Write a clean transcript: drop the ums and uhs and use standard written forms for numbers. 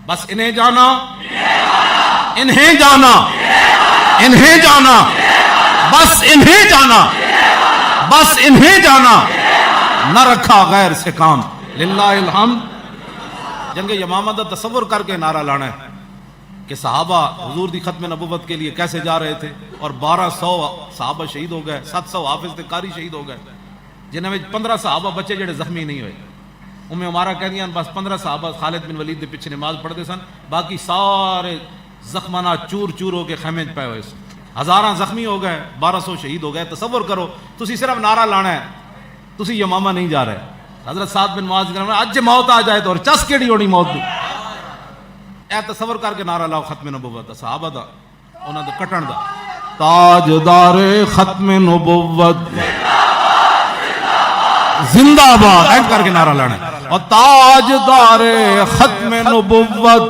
بس انہیں جانا، انہیں جانا، انہیں جانا، بس انہیں جانا، بس انہیں جانا، نہ رکھا غیر سے کام، للہ الحمد۔ جنگ یمامہ دا تصور کر کے نعرہ لانا ہے کہ صحابہ حضور دی ختم نبوت کے لیے کیسے جا رہے تھے، اور 1200 صحابہ شہید ہو گئے، 700 حافظ تے قاری شہید ہو گئے، جنہاں میں 15 صحابہ بچے جڑے زخمی نہیں ہوئے۔ ہمارا کہہ دیا بس 15 صحابہ خالد بن ولید دے پیچھے نماز پڑھتے سن، باقی سارے زخمانہ چور چور ہو کے خیمے پے ہوئے سن، ہزاراں زخمی ہو گئے، 1200 شہید ہو گئے۔ تصور کرو، تسی صرف نعرہ لانا ہے، تسی یمامہ نہیں جا رہے۔ حضرت سعد بن معاذ نے اج موت آ جائے تو اور چس کیڑی ہونی موت دی، اے تصور کر کے نعرہ لاؤ ختم نبوت دا، صحابہ دا، انہاں دے کٹن دا، تاجدار ختم نبوت زندہ باد، ایک کر کے نعرہ لانا ہے، اور تاجدار ختم نبوت